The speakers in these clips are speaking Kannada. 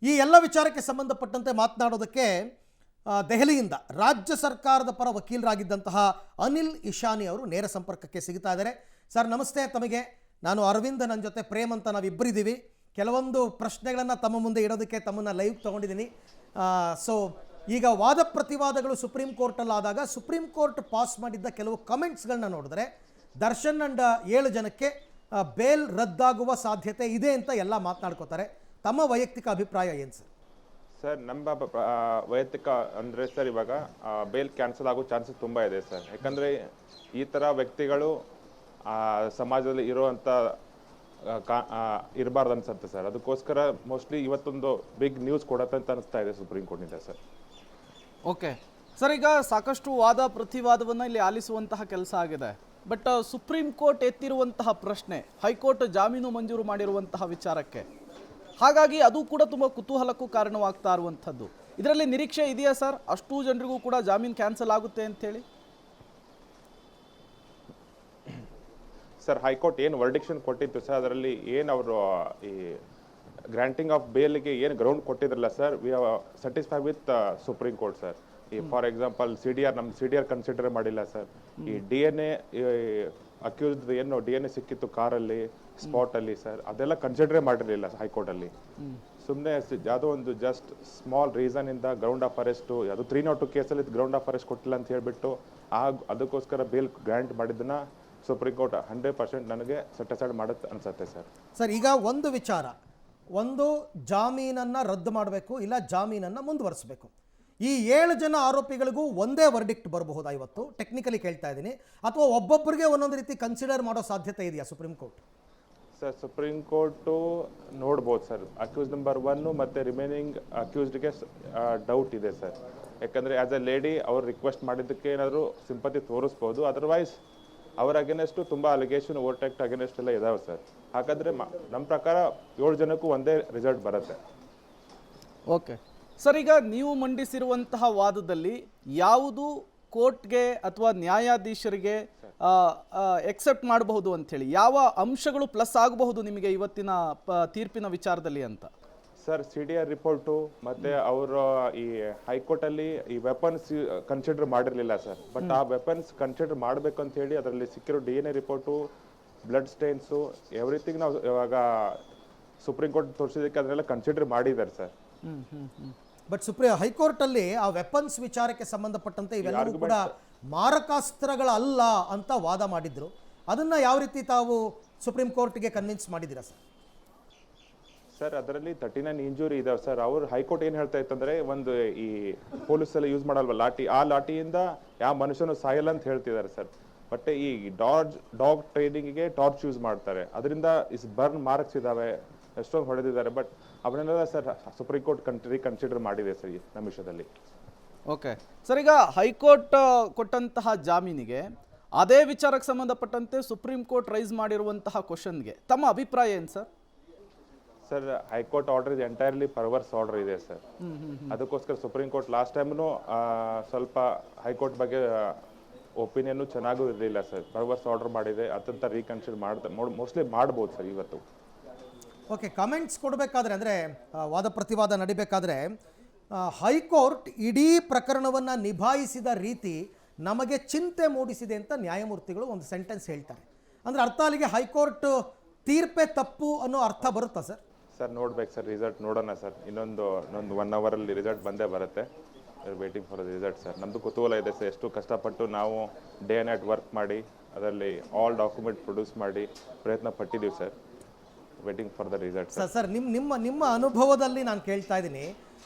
ಈ ಎಲ್ಲ ವಿಚಾರಕ್ಕೆ ಸಂಬಂಧಪಟ್ಟಂತೆ ಮಾತನಾಡೋದಕ್ಕೆ ದೆಹಲಿಯಿಂದ ರಾಜ್ಯ ಸರ್ಕಾರದ ಪರ ವಕೀಲರಾಗಿದ್ದಂತಹ ಅನಿಲ್ ಇಶಾನಿ ಅವರು ನೇರ ಸಂಪರ್ಕಕ್ಕೆ ಸಿಗ್ತಾ ಇದ್ದಾರೆ. ಸರ್ ನಮಸ್ತೆ ತಮಗೆ. ನಾನು ಅರವಿಂದ್, ನನ್ನ ಜೊತೆ ಪ್ರೇಮ್ ಅಂತ ನಾವಿಬ್ಬರಿದ್ದೀವಿ. ಕೆಲವೊಂದು ಪ್ರಶ್ನೆಗಳನ್ನು ತಮ್ಮ ಮುಂದೆ ಇಡೋದಕ್ಕೆ ತಮ್ಮನ್ನು ಲೈವ್ ತೊಗೊಂಡಿದ್ದೀನಿ. ಸೊ ಈಗ ವಾದ ಪ್ರತಿವಾದಗಳು ಸುಪ್ರೀಂ ಕೋರ್ಟಲ್ಲಾದಾಗ ಸುಪ್ರೀಂ ಕೋರ್ಟ್ ಪಾಸ್ ಮಾಡಿದ್ದ ಕೆಲವು ಕಮೆಂಟ್ಸ್ಗಳನ್ನ ನೋಡಿದ್ರೆ ದರ್ಶನ್ ಅಂಡ್ 7 ಜನಕ್ಕೆ ಬೇಲ್ ರದ್ದಾಗುವ ಸಾಧ್ಯತೆ ಇದೆ ಅಂತ ಎಲ್ಲ ಮಾತನಾಡ್ಕೋತಾರೆ. ತಮ್ಮ ವೈಯಕ್ತಿಕ ಅಭಿಪ್ರಾಯ ಏನು ಸರ್? ಸರ್, ನಮ್ಮ ವೈಯಕ್ತಿಕ ಅಂದರೆ ಸರ್, ಇವಾಗ ಬೇಲ್ ಕ್ಯಾನ್ಸಲ್ ಆಗೋ ಚಾನ್ಸಸ್ ತುಂಬ ಇದೆ ಸರ್. ಯಾಕಂದರೆ ಈ ಥರ ವ್ಯಕ್ತಿಗಳು ಸಮಾಜದಲ್ಲಿ ಇರೋವಂಥ ಇರಬಾರ್ದು ಅನ್ಸುತ್ತೆ ಸರ್. ಅದಕ್ಕೋಸ್ಕರ ಮೋಸ್ಟ್ಲಿ ಇವತ್ತೊಂದು ಬಿಗ್ ನ್ಯೂಸ್ ಕೊಡತ್ತೆ ಅಂತ ಅನಿಸ್ತಾ ಇದೆ ಸುಪ್ರೀಂ ಕೋರ್ಟ್ನಿಂದ ಸರ್. ಓಕೆ ಸರ್, ಈಗ ಸಾಕಷ್ಟು ವಾದ ಪ್ರತಿವಾದವನ್ನು ಇಲ್ಲಿ ಆಲಿಸುವಂತಹ ಕೆಲಸ ಆಗಿದೆ. ಬಟ್ ಸುಪ್ರೀಂ ಕೋರ್ಟ್ ಎತ್ತಿರುವಂತಹ ಪ್ರಶ್ನೆ ಹೈಕೋರ್ಟ್ ಜಾಮೀನು ಮಂಜೂರು ಮಾಡಿರುವಂತಹ ವಿಚಾರಕ್ಕೆ, ಹಾಗಾಗಿ ಅದು ಕೂಡ ತುಂಬ ಕುತೂಹಲಕ್ಕೂ ಕಾರಣವಾಗ್ತಾ ಇರುವಂಥದ್ದು. ಇದರಲ್ಲಿ ನಿರೀಕ್ಷೆ ಇದೆಯಾ ಸರ್, ಅಷ್ಟು ಜನರಿಗೂ ಕೂಡ ಜಾಮೀನು ಕ್ಯಾನ್ಸಲ್ ಆಗುತ್ತೆ ಅಂತೇಳಿ? ಸರ್, ಹೈಕೋರ್ಟ್ ಏನು ವರ್ಡಿಕ್ಷನ್ ಕೊಟ್ಟಿತ್ತು ಸರ್, ಅದರಲ್ಲಿ ಏನು ಅವರು ಈ ಗ್ರಾಂಟಿಂಗ್ ಆಫ್ ಬೇಲ್ಗೆ ಏನು ಗ್ರೌಂಡ್ ಕೊಟ್ಟಿದ್ರಲ್ಲ sir, we are satisfy with Supreme Court sir. ಈ ಫಾರ್ ಎಕ್ಸಾಂಪಲ್ ನಮ್ಮ CDR ಕನ್ಸಿಡರ್ ಮಾಡಿಲ್ಲ ಸರ್. ಈ DNA ಅಕ್ಯೂಸ್ಡ್ ಏನು DNA ಸಿಕ್ಕಿತ್ತು ಕಾರಲ್ಲಿ ಸ್ಪಾಟಲ್ಲಿ ಸರ್, ಅದೆಲ್ಲ ಕನ್ಸಿಡರೇ ಮಾಡಿರಲಿಲ್ಲ ಹೈಕೋರ್ಟಲ್ಲಿ. ಸುಮ್ಮನೆ ಯಾವುದೋ ಒಂದು ಜಸ್ಟ್ ಸ್ಮಾಲ್ ರೀಸನ್ ಇಂದ ಗ್ರೌಂಡ್ ಆಫ್ ಅರೆಸ್ಟು, ಅದು 302 ಕೇಸಲ್ಲಿ ಗ್ರೌಂಡ್ ಆಫ್ ಅರೆಸ್ಟ್ ಕೊಟ್ಟಿಲ್ಲ ಅಂತ ಹೇಳ್ಬಿಟ್ಟು ಅದಕ್ಕೋಸ್ಕರ ಬೇಲ್ ಗ್ರಾಂಟ್ ಮಾಡಿದ್ದನ್ನ ಸುಪ್ರೀಂ ಕೋರ್ಟ್ 100% ನನಗೆ ಸೆಟಿಸ್ಫೈಡ್ ಮಾಡುತ್ತೆ ಅನ್ಸುತ್ತೆ ಸರ್. ಸರ್, ಈಗ ಒಂದು ವಿಚಾರ, ಒಂದು ಜಾಮೀನನ್ನು ರದ್ದು ಮಾಡಬೇಕು, ಇಲ್ಲ ಜಾಮೀನನ್ನು ಮುಂದುವರಿಸಬೇಕು. ಈ 7 ಜನ ಆರೋಪಿಗಳಿಗೂ ಒಂದೇ ವರ್ಡಿಕ್ಟ್ ಬರಬಹುದಾ ಇವತ್ತು? ಟೆಕ್ನಿಕಲಿ ಕೇಳ್ತಾ ಇದ್ದೀನಿ. ಅಥವಾ ಒಬ್ಬೊಬ್ಬರಿಗೆ ಒಂದೊಂದು ರೀತಿ ಕನ್ಸಿಡರ್ ಮಾಡೋ ಸಾಧ್ಯತೆ ಇದೆಯಾ supreme Court? Sir, supreme court ನೋಡ್ಬೋದು ಸರ್. ಅಕ್ಯೂಸ್ ನಂಬರ್ 1 ಮತ್ತು ರಿಮೈನಿಂಗ್ ಅಕ್ಯೂಸ್ಡ್ಗೆ ಡೌಟ್ ಇದೆ ಸರ್. ಯಾಕಂದರೆ ಆ್ಯಸ್ ಎ ಲೇಡಿ ಅವ್ರು ರಿಕ್ವೆಸ್ಟ್ ಮಾಡಿದ್ದಕ್ಕೆ ಏನಾದರೂ ಸಿಂಪತಿ ತೋರಿಸ್ಬೋದು. ಅದರ್ವೈಸ್ ಅವರ ಅಗೇನೆಸ್ಟು ತುಂಬ ಅಲಿಗೇಷನ್ ಓವರ್ಟೆಕ್ಟ್ ಅಗೇನೆಸ್ಟ್ ಎಲ್ಲ ಇದಾವೆ ಸರ್. ಹಾಗಾದರೆ ನಮ್ಮ ಪ್ರಕಾರ 7 ಜನಕ್ಕೂ ಒಂದೇ ರಿಸಲ್ಟ್ ಬರುತ್ತೆ. ಓಕೆ ಸರ್, ಈಗ ನೀವು ಮಂಡಿಸಿರುವಂತಹ ವಾದದಲ್ಲಿ ಯಾವುದು ಕೋರ್ಟ್ಗೆ ಅಥವಾ ನ್ಯಾಯಾಧೀಶರಿಗೆ ಎಕ್ಸೆಪ್ಟ್ ಮಾಡಬಹುದು ಅಂಥೇಳಿ, ಯಾವ ಅಂಶಗಳು ಪ್ಲಸ್ ಆಗಬಹುದು ನಿಮಗೆ ಇವತ್ತಿನ ತೀರ್ಪಿನ ವಿಚಾರದಲ್ಲಿ ಅಂತ? ಸರ್, CDR ರಿಪೋರ್ಟು ಮತ್ತು ಅವರು ಈ ಹೈಕೋರ್ಟಲ್ಲಿ ಈ ವೆಪನ್ಸ್ ಕನ್ಸಿಡರ್ ಮಾಡಿರಲಿಲ್ಲ ಸರ್. ಬಟ್ ಆ ವೆಪನ್ಸ್ ಕನ್ಸಿಡರ್ ಮಾಡಬೇಕು ಅಂತ ಹೇಳಿ ಅದರಲ್ಲಿ ಸಿಕ್ಕಿರೋ DNA ರಿಪೋರ್ಟು, ಬ್ಲಡ್ ಸ್ಟೇನ್ಸು, ಎವ್ರಿಥಿಂಗ್ ನಾವು ಇವಾಗ ಸುಪ್ರೀಂ ಕೋರ್ಟ್ ತೋರಿಸಿದ್ದಕ್ಕೆ ಅದನ್ನೆಲ್ಲ ಕನ್ಸಿಡರ್ ಮಾಡಿದ್ದಾರೆ ಸರ್. ಬಟ್ ಹೈಕೋರ್ಟಲ್ಲಿ ಆ ವೆಪನ್ಸ್ ವಿಚಾರಕ್ಕೆ ಸಂಬಂಧಪಟ್ಟಂತೆ ಇವೆಲ್ಲವೂ ಕೂಡ ಮಾರಕಾಸ್ತ್ರಗಳಲ್ಲ ಅಂತ ವಾದ ಮಾಡಿದ್ರು. ಅದನ್ನ ಯಾವ ರೀತಿ ತಾವು ಸುಪ್ರೀಂ ಕೋರ್ಟ್ಗೆ ಕನ್ವಿನ್ಸ್ ಮಾಡಿದ್ದೀರಾ ಸರ್? ಸರ್, ಅದರಲ್ಲಿ 39 ಇಂಜುರಿ ಇದಾವೆ ಸರ್. ಅವ್ರು ಹೈಕೋರ್ಟ್ ಏನು ಹೇಳ್ತಾ ಇತ್ತಂದ್ರೆ, ಒಂದು ಈ ಪೊಲೀಸಲ್ಲಿ ಯೂಸ್ ಮಾಡಲ್ವ ಲಾಠಿ, ಆ ಲಾಠಿಯಿಂದ ಯಾವ ಮನುಷ್ಯನು ಸಾಯಲ್ಲ ಅಂತ ಹೇಳ್ತಿದ್ದಾರೆ ಸರ್. ಬಟ್ ಈ ಡಾಗ್ ಟ್ರೈನಿಂಗಿಗೆ ಟಾರ್ಚ್ ಯೂಸ್ ಮಾಡ್ತಾರೆ, ಅದರಿಂದ ಬರ್ನ್ ಮಾರ್ಕ್ಸ್ ಇದಾವೆ, ಎಷ್ಟೊಂದು ಹೊಡೆದಿದ್ದಾರೆ. ಬಟ್ ಅವನ್ನೆಲ್ಲ ಸರ್ ಸುಪ್ರೀಂ ಕೋರ್ಟ್ ಕನ್ಸಿಡರ್ ಮಾಡಿದೆ ಸರ್ ನಮ್ಮ ವಿಷಯದಲ್ಲಿ. ಓಕೆ ಸರ್, ಈಗ ಹೈಕೋರ್ಟ್ ಕೊಟ್ಟಂತಹ ಜಾಮೀನಿಗೆ ಅದೇ ವಿಚಾರಕ್ಕೆ ಸಂಬಂಧಪಟ್ಟಂತೆ ಸುಪ್ರೀಂ ಕೋರ್ಟ್ ರೈಸ್ ಮಾಡಿರುವಂತಹ ಕ್ವಶನ್ಗೆ ತಮ್ಮ ಅಭಿಪ್ರಾಯ ಏನು ಸರ್? ಸರ್, ಹೈಕೋರ್ಟ್ ಆರ್ಡರ್ ಇದು ಎಂಟೈರ್ಲಿ ಪರ್ವರ್ಸ್ ಆರ್ಡರ್ ಇದೆ ಸರ್. ಅದಕ್ಕೋಸ್ಕರ ಸುಪ್ರೀಂ ಕೋರ್ಟ್ ಲಾಸ್ಟ್ ಟೈಮ್ನು ಸ್ವಲ್ಪ ಹೈಕೋರ್ಟ್ ಬಗ್ಗೆ ಒಪಿನಿಯನ್ನು ಚೆನ್ನಾಗೂ ಇರಲಿಲ್ಲ ಸರ್. ಪರ್ವರ್ಸ್ ಆರ್ಡರ್ ಮಾಡಿದೆ, ಅದಂತ ರೀಕನ್ಸಿಡರ್ ಮೋಸ್ಟ್ಲಿ ಮಾಡ್ಬೋದು ಸರ್ ಇವತ್ತು. ಓಕೆ, ಕಮೆಂಟ್ಸ್ ಕೊಡಬೇಕಾದ್ರೆ ಅಂದರೆ ವಾದ ಪ್ರತಿವಾದ ನಡಿಬೇಕಾದ್ರೆ ಹೈಕೋರ್ಟ್ ಇಡೀ ಪ್ರಕರಣವನ್ನು ನಿಭಾಯಿಸಿದ ರೀತಿ ನಮಗೆ ಚಿಂತೆ ಮೂಡಿಸಿದೆ ಅಂತ ನ್ಯಾಯಮೂರ್ತಿಗಳು ಒಂದು ಸೆಂಟೆನ್ಸ್ ಹೇಳ್ತಾರೆ. ಅಂದರೆ ಅರ್ಥ ಅಲ್ಲಿಗೆ ಹೈಕೋರ್ಟ್ ತೀರ್ಪೇ ತಪ್ಪು ಅನ್ನೋ ಅರ್ಥ ಬರುತ್ತಾ ಸರ್? ಸರ್, ನೋಡ್ಬೇಕು ಸರ್, ರಿಸಲ್ಟ್ ನೋಡೋಣ ಸರ್. ಇನ್ನೊಂದು 1 ಅವರಲ್ಲಿ ರಿಸಲ್ಟ್ ಬಂದೇ ಬರುತ್ತೆ. Waiting for the result sir. ನಮ್ಮದು ಕುತೂಹಲ ಇದೆ ಸರ್. ಎಷ್ಟು ಕಷ್ಟಪಟ್ಟು ನಾವು ಡೇ ಆ್ಯಂಡ್ ನೈಟ್ ವರ್ಕ್ ಮಾಡಿ ಅದರಲ್ಲಿ ಆಲ್ ಡಾಕ್ಯುಮೆಂಟ್ ಪ್ರೊಡ್ಯೂಸ್ ಮಾಡಿ ಪ್ರಯತ್ನ ಪಟ್ಟಿದ್ದೀವಿ sir. Waiting for the result sir. ನಿಮ್ಮ ಅನುಭವದಲ್ಲಿ ನಾನು ಕೇಳ್ತಾ ಇದ್ದೀನಿ,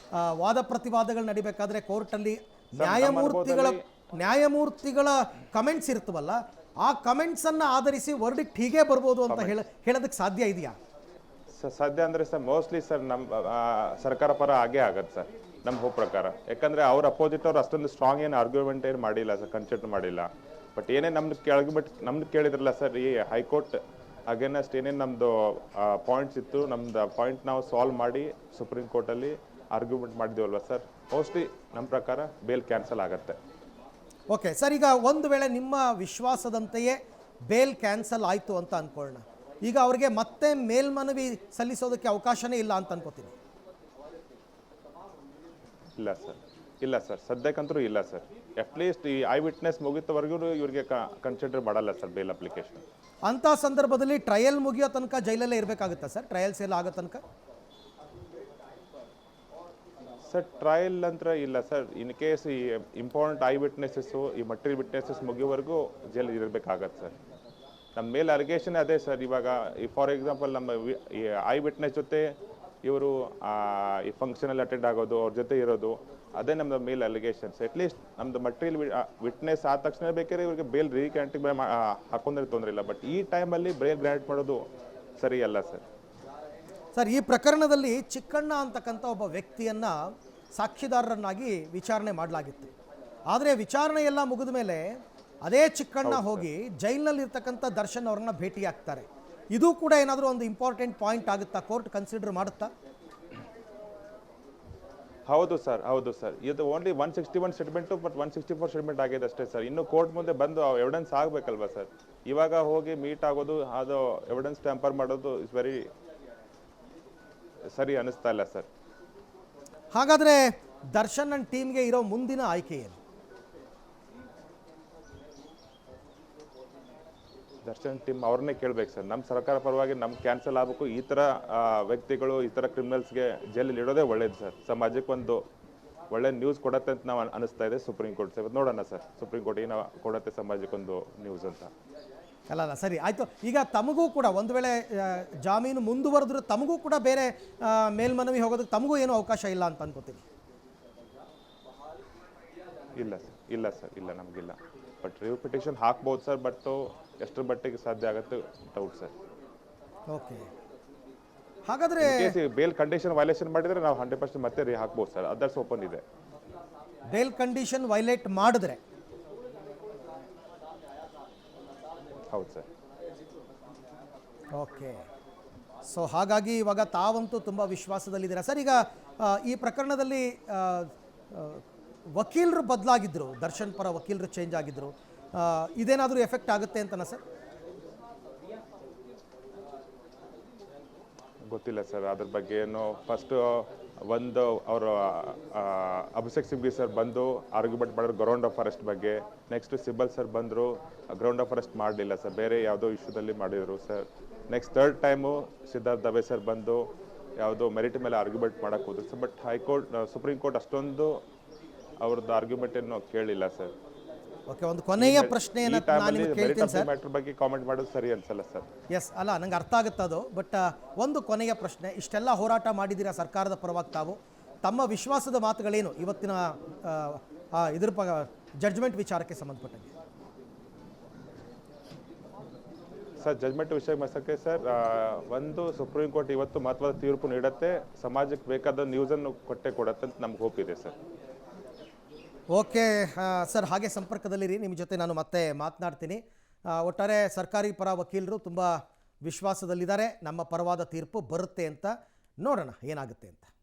ವಾದ ಪ್ರತಿವಾದಗಳು ನಡಿಬೇಕಾದ್ರೆ ಕೋರ್ಟಲ್ಲಿ ನ್ಯಾಯಮೂರ್ತಿಗಳ ಕಮೆಂಟ್ಸ್ ಇರ್ತವಲ್ಲ, ಆ ಕಮೆಂಟ್ಸ್ ಅನ್ನ ಆಧರಿಸಿ ವರ್ಡಿಕ್ಟ್ ಹೀಗೆ ಬರ್ಬೋದು ಅಂತ ಹೇಳೋದಕ್ಕೆ ಸಾಧ್ಯ ಇದೆಯಾ ಸರ್? ಸಾಧ್ಯ ಅಂದರೆ ಸರ್ ಮೋಸ್ಟ್ಲಿ ಸರ್ ನಮ್ಮ ಸರ್ಕಾರ ಪರ ಆಗೇ ಆಗತ್ತೆ ಸರ್ ನಮ್ಮ ಹೋಪ್ ಪ್ರಕಾರ. ಯಾಕಂದರೆ ಅವ್ರ ಅಪೋಸಿಟ್ ಅವ್ರು ಅಷ್ಟೊಂದು ಸ್ಟ್ರಾಂಗ್ ಏನು ಆರ್ಗ್ಯುಮೆಂಟ್ ಏನು ಮಾಡಿಲ್ಲ ಸರ್, ಕನ್ಸಿಡರ್ ಮಾಡಿಲ್ಲ. ಬಟ್ ಏನೇ ನಮ್ದು ಕೇಳಿದ್ರಲ್ಲ ಸರ್, ಈ ಹೈಕೋರ್ಟ್ ಅಗೇನೆಸ್ಟ್ ಏನೇನು ನಮ್ಮದು ಪಾಯಿಂಟ್ಸ್ ಇತ್ತು, ನಮ್ದು ಪಾಯಿಂಟ್ ನಾವು ಸಾಲ್ವ್ ಮಾಡಿ ಸುಪ್ರೀಂ ಕೋರ್ಟಲ್ಲಿ ಆರ್ಗ್ಯುಮೆಂಟ್ ಮಾಡಿದ್ದೀವಲ್ವ ಸರ್, ಮೋಸ್ಟ್ಲಿ ನಮ್ಮ ಪ್ರಕಾರ ಬೇಲ್ ಕ್ಯಾನ್ಸಲ್ ಆಗುತ್ತೆ. ಓಕೆ ಸರ್, ಈಗ ಒಂದು ವೇಳೆ ನಿಮ್ಮ ವಿಶ್ವಾಸದಂತೆಯೇ ಬೇಲ್ ಕ್ಯಾನ್ಸಲ್ ಆಯಿತು ಅಂತ ಅಂದ್ಕೊಳ್ಳೋಣ, ಈಗ ಅವರಿಗೆ ಮತ್ತೆ ಮೇಲ್ಮನವಿ ಸಲ್ಲಿಸೋದಕ್ಕೆ ಅವಕಾಶನೇ ಇಲ್ಲ ಅಂತ ಅನ್ಕೋತೀನಿ. ಇಲ್ಲ ಸರ್, ಇಲ್ಲ ಸರ್, ಸದ್ಯಕ್ಕಂತೂ ಇಲ್ಲ ಸರ್. ಅಟ್ಲೀಸ್ಟ್ ಈ ಐ ವಿಟ್ನೆಸ್ ಮುಗಿತವರೆಗೂ ಇವ್ರಿಗೆ ಕನ್ಸಿಡರ್ ಮಾಡಲ್ಲ ಸರ್ ಬೇಲ್ ಅಪ್ಲಿಕೇಶನ್. ಅಂಥ ಸಂದರ್ಭದಲ್ಲಿ ಟ್ರಯಲ್ ಮುಗಿಯೋ ತನಕ ಜೈಲಲ್ಲೇ ಇರಬೇಕಾಗುತ್ತಾ ಸರ್? ಟ್ರಯಲ್ಸ್ ಎಲ್ಲ ಆಗೋ ತನಕ? ಸರ್ ಟ್ರಯಲ್ ನಂತರ ಇಲ್ಲ ಸರ್. ಇನ್ ಕೇಸ್ ಈ ಇಂಪಾರ್ಟೆಂಟ್ ಐ ವಿಟ್ನೆಸಸ್ಸು, ಈ ಮಟೀರಿಯಲ್ ವಿಟ್ನೆಸಸ್ ಮುಗಿಯೋವರೆಗೂ ಜೈಲ್ ಇರಬೇಕಾಗತ್ತೆ ಸರ್. ನಮ್ಮ ಮೇಲೆ ಅಲಿಗೇಷನ್ ಅದೇ ಸರ್. ಇವಾಗ ಈ ಫಾರ್ ಎಕ್ಸಾಂಪಲ್ ನಮ್ಮ ಈ ಐ ವಿಟ್ನೆಸ್ ಜೊತೆ ಇವರು ಈ ಫಂಕ್ಷನಲ್ಲಿ ಅಟೆಂಡ್ ಆಗೋದು, ಅವ್ರ ಜೊತೆ ಇರೋದು, ಅದೇ ನಮ್ಮದು ಮೇಲ್ ಅಲಿಗೇಷನ್ಸ್. ಅಟ್ಲೀಸ್ಟ್ ನಮ್ಮದು ಮಟೀರಿಯಲ್ ವಿಟ್ನೆಸ್ ಆದ ತಕ್ಷಣ ಬೇಕಾದ್ರೆ ಇವರಿಗೆ ಬೇಲ್ ರೀಗ್ರಾಂಟಿಂಗ್ ಹಾಕೊಂಡ್ರೆ ತೊಂದರೆ ಇಲ್ಲ. ಬಟ್ ಈ ಟೈಮಲ್ಲಿ ಬೇಲ್ ಗ್ರಾಂಟ್ ಮಾಡೋದು ಸರಿ ಅಲ್ಲ ಸರ್. ಸರ್, ಈ ಪ್ರಕರಣದಲ್ಲಿ ಚಿಕ್ಕಣ್ಣ ಅಂತಕ್ಕಂಥ ಒಬ್ಬ ವ್ಯಕ್ತಿಯನ್ನು ಸಾಕ್ಷಿದಾರರನ್ನಾಗಿ ವಿಚಾರಣೆ ಮಾಡಲಾಗಿತ್ತು. ಆದರೆ ವಿಚಾರಣೆ ಎಲ್ಲ ಮುಗಿದ ಮೇಲೆ ಅದೇ ಚಿಕ್ಕಣ್ಣ ಹೋಗಿ ಜೈಲಿನಲ್ಲಿರ್ತಕ್ಕಂಥ ದರ್ಶನ್ ಅವ್ರನ್ನ ಭೇಟಿಯಾಗ್ತಾರೆ. ಇದು ಕೂಡ ಏನಾದರೂ ಒಂದು ಇಂಪಾರ್ಟೆಂಟ್ ಪಾಯಿಂಟ್ ಆಗುತ್ತಾ? ಕೋರ್ಟ್ ಕನ್ಸಿಡರ್ ಮಾಡುತ್ತಾ? ಹೌದು ಸರ್, ಹೌದು ಸರ್. ಇದು ಓನ್ಲಿ 161 ಸ್ಟೇಟ್ಮೆಂಟು, ಬಟ್ 164 ಸ್ಟೇಟ್ಮೆಂಟ್ ಆಗಿದೆ ಅಷ್ಟೇ ಸರ್. ಇನ್ನು ಕೋರ್ಟ್ ಮುಂದೆ ಬಂದು ಎವಿಡೆನ್ಸ್ ಆಗಬೇಕಲ್ವಾ ಸರ್? ಇವಾಗ ಹೋಗಿ ಮೀಟ್ ಆಗೋದು, ಅದು ಎವಿಡೆನ್ಸ್ ಟ್ಯಾಂಪರ್ ಮಾಡೋದು ಇಸ್ ವೆರಿ ಸರಿ ಅನಿಸ್ತಾ ಇಲ್ಲ ಸರ್. ಹಾಗಾದರೆ ದರ್ಶನ್ ಅಂಡ್ ಟೀಮ್ಗೆ ಇರೋ ಮುಂದಿನ ಆಯ್ಕೆ ಏನು? ದರ್ಶನ್ ಟೀಮ್ ಅವ್ರನ್ನೇ ಕೇಳ್ಬೇಕು ಸರ್. ನಮ್ಮ ಸರ್ಕಾರ ಪರವಾಗಿ ನಮ್ಗೆ ಕ್ಯಾನ್ಸಲ್ ಆಗಬೇಕು. ಈ ಥರ ವ್ಯಕ್ತಿಗಳು, ಈ ಥರ ಕ್ರಿಮಿನಲ್ಸ್ಗೆ ಜೈಲಲ್ಲಿ ಇಡೋದೇ ಒಳ್ಳೇದು ಸರ್. ಸಮಾಜಕ್ಕೆ ಒಂದು ಒಳ್ಳೆ ನ್ಯೂಸ್ ಕೊಡತ್ತೆ ಅಂತ ನಾವು ಅನಿಸ್ತಾ ಇದೆ ಸುಪ್ರೀಂ ಕೋರ್ಟ್ ಸರ್. ನೋಡೋಣ ಸರ್ ಸುಪ್ರೀಂ ಕೋರ್ಟ್ ಏನು ಕೊಡತ್ತೆ ಸಮಾಜಕ್ಕೊಂದು ನ್ಯೂಸ್ ಅಂತ. ಅಲ್ಲ ಸರಿ ಆಯಿತು. ಈಗ ತಮಗೂ ಕೂಡ ಒಂದು ವೇಳೆ ಜಾಮೀನು ಮುಂದುವರೆದ್ರೆ ತಮಗೂ ಕೂಡ ಬೇರೆ ಮೇಲ್ಮನವಿ ಹೋಗೋದಕ್ಕೆ ತಮಗೂ ಏನೂ ಅವಕಾಶ ಇಲ್ಲ ಅಂತ ಅನ್ಕೋತೀನಿ. ಇಲ್ಲ ಸರ್, ಇಲ್ಲ ಸರ್, ಇಲ್ಲ ನಮಗಿಲ್ಲ. ಬಟ್ ರಿವ್ಯೂ ಪಿಟಿಷನ್ ಹಾಕ್ಬೋದು ಸರ್. ಬಟ್ ಎಷ್ಟರ ಮಟ್ಟಿಗೆ ಸಾಧ್ಯ ಆಗುತ್ತೆ ಡೌಟ್ ಸರ್. ಓಕೆ, ಹಾಗಾದರೆ ಬೇಲ್ ಕಂಡೀಷನ್ ವೈಲೇಷನ್ ಮಾಡಿದರೆ ನಾವು 100% ಮತ್ತೆ ಹಾಕ್ಬೋದು ಸರ್. ಅದರ್ಸ್ ಓಪನ್ ಇದೆ. ಬೇಲ್ ಕಂಡೀಷನ್ ವೈಲೇಟ್ ಮಾಡಿದ್ರೆ? ಹೌದು ಸರ್. ಓಕೆ, ಸೊ ಹಾಗಾಗಿ ಇವಾಗ ತಾವಂತೂ ತುಂಬ ವಿಶ್ವಾಸದಲ್ಲಿದ್ದೀರಾ ಸರ್. ಈಗ ಈ ಪ್ರಕರಣದಲ್ಲಿ ವಕೀಲರು ಬದಲಾಗಿದ್ದರು, ದರ್ಶನ್ ಪರ ವಕೀಲರು ಚೇಂಜ್ ಆಗಿದ್ದರು. ಇದೇನಾದರೂ ಎಫೆಕ್ಟ್ ಆಗುತ್ತೆ ಅಂತನಾ ಸರ್? ಗೊತ್ತಿಲ್ಲ ಸರ್ ಅದ್ರ ಬಗ್ಗೆ ಏನು. ಫಸ್ಟ್ ಒಂದು ಅವರು ಅಭಿಷೇಕ್ ಸಿಂಘ್ವಿ ಸರ್ ಬಂದು ಆರ್ಗ್ಯುಮೆಂಟ್ ಮಾಡಿದ್ರು ಗ್ರೌಂಡ್ ಆಫ್ ಅರೆಸ್ಟ್ ಬಗ್ಗೆ. ನೆಕ್ಸ್ಟ್ ಸಿಬಲ್ ಸರ್ ಬಂದರು, ಗ್ರೌಂಡ್ ಆಫ್ ಅರೆಸ್ಟ್ ಮಾಡಲಿಲ್ಲ ಸರ್, ಬೇರೆ ಯಾವುದೋ ಇಶ್ಯೂದಲ್ಲಿ ಮಾಡಿದರು sir. Next third time Siddharth Dave sir ಬಂದು ಯಾವುದೋ ಮೆರಿಟ್ ಮೇಲೆ ಆರ್ಗ್ಯುಮೆಂಟ್ ಮಾಡೋಕ್ಕೆ ಹೋದ್ರು sir. But high court, supreme court ಅಷ್ಟೊಂದು ಅವ್ರದ್ದು ಆರ್ಗ್ಯುಮೆಂಟ್ ಏನು ಕೇಳಿಲ್ಲ ಸರ್. ಓಕೆ, ಒಂದು ಕೊನೆಯ ಪ್ರಶ್ನೆಯನ್ನು ನಾನು ನಿಮಗೆ ಕೇಳ್ತೀನಿ ಸರ್. ಮ್ಯಾಟರ್ ಬಗ್ಗೆ ಕಾಮೆಂಟ್ ಮಾಡೋದು ಸರಿ ಅನ್ಸಲ್ಲ ಸರ್. ಎಸ್, ಅಲ್ಲ ನಂಗೆ ಅರ್ಥ ಆಗುತ್ತೆ ಅದು. ಬಟ್ ಒಂದು ಕೊನೆಯ ಪ್ರಶ್ನೆ, ಇಷ್ಟೆಲ್ಲ ಹೋರಾಟ ಮಾಡಿದ್ದೀರಾ ಸರ್ಕಾರದ ಪರವಾಗಿ ತಾವು, ತಮ್ಮ ವಿಶ್ವಾಸದ ಮಾತುಗಳೇನು ಇವತ್ತಿನ ಇದ್ರ ಜಡ್ಜ್ಮೆಂಟ್ ವಿಚಾರಕ್ಕೆ ಸಂಬಂಧಪಟ್ಟಂಗೆ? ಸರ್ ಜಜ್ಮೆಂಟ್ ವಿಷಯ ಮಸಕ್ಕೆ ಸರ್, ಒಂದು ಸುಪ್ರೀಂ ಕೋರ್ಟ್ ಇವತ್ತು ಮಹತ್ವದ ತೀರ್ಪು ನೀಡುತ್ತೆ, ಸಮಾಜಕ್ಕೆ ಬೇಕಾದ ನ್ಯೂಸನ್ನು ಕೊಡುತ್ತೆ ಅಂತ ನಮ್ಗೆ ಹೋಪ್ ಇದೆ ಸರ್. ಓಕೆ ಸರ್, ಹಾಗೆ ಸಂಪರ್ಕದಲ್ಲಿರಿ. ನಿಮ್ಮ ಜೊತೆ ನಾನು ಮತ್ತೆ ಮಾತನಾಡ್ತೀನಿ. ಒಟ್ಟಾರೆ ಸರ್ಕಾರಿ ಪರ ವಕೀಲರು ತುಂಬ ವಿಶ್ವಾಸದಲ್ಲಿದ್ದಾರೆ, ನಮ್ಮ ಪರವಾದ ತೀರ್ಪು ಬರುತ್ತೆ ಅಂತ. ನೋಡೋಣ ಏನಾಗುತ್ತೆ ಅಂತ.